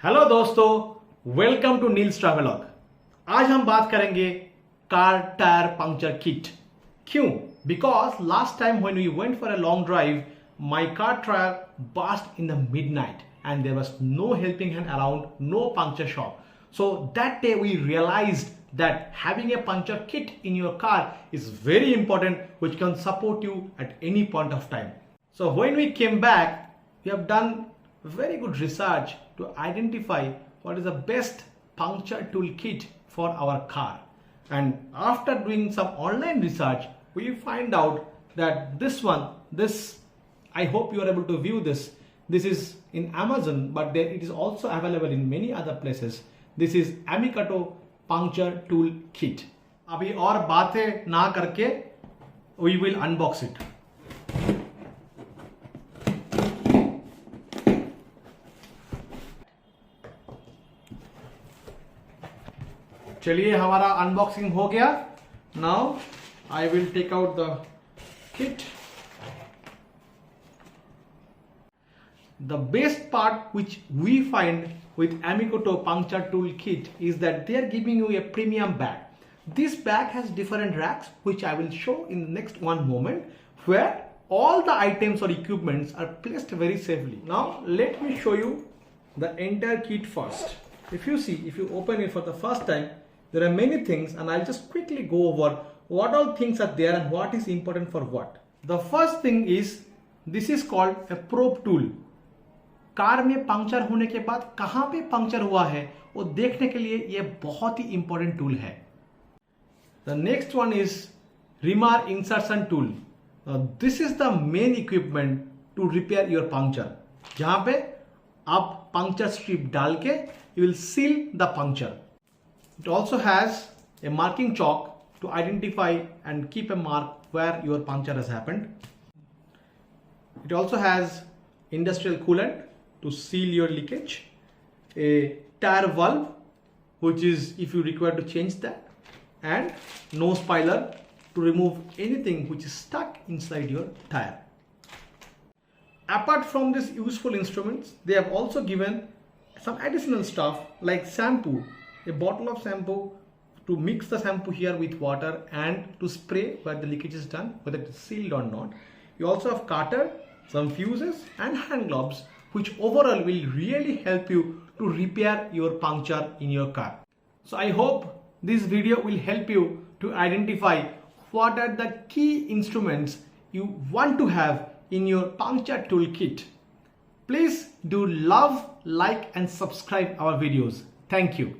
Hello दोस्तों, welcome to Niels travelogue. आज हम बात करेंगे कार टायर पंक्चर किट। क्यों? Because last time when we went for a long drive, my car tyre burst in the midnight and there was no helping hand around, no puncture shop. So that day we realized that having a puncture kit in your car is very important, which can support you at any point of time. So when we came back, we have done very good research to identify what is the best puncture toolkit for our car. And after doing some online research, we find out that this I hope you are able to view this. This is in Amazon, but it is also available in many other places. This is Amicato puncture tool kit. अभी और बातें ना करके we will unbox it. चलिए, हमारा unboxing हो गया. Now I will take out the kit. The best part which we find with Amicato puncture tool kit is that they are giving you a premium bag. This bag has different racks, which I will show in the next one moment, where all the items or equipments are placed very safely. Now let me show you the entire kit first. If you open it for the first time, there are many things, and I'll just quickly go over what all things are there and what is important for what. The first thing is, this is called a probe tool. Car में puncture होने के बाद कहां पे puncture हुआ है वो देखने के लिए ये बहुत ही इंपॉर्टेंट टूल है. The next one is reamer insertion tool. This is the main equipment to repair your puncture. जहां पे आप पंक्चर स्ट्रिप डाल के you will seal the puncture. It also has a marking chalk to identify and keep a mark where your puncture has happened. It also has industrial coolant to seal your leakage, a tire valve which is if you require to change that, and nose piler to remove anything which is stuck inside your tire. Apart from these useful instruments, they have also given some additional stuff like shampoo, a bottle of shampoo to mix the shampoo here with water and to spray where the leakage is done, whether it is sealed or not. You also have cutter, some fuses and hand gloves, which overall will really help you to repair your puncture in your car. So I hope this video will help you to identify what are the key instruments you want to have in your puncture toolkit. Please do love, like and subscribe our videos. Thank you.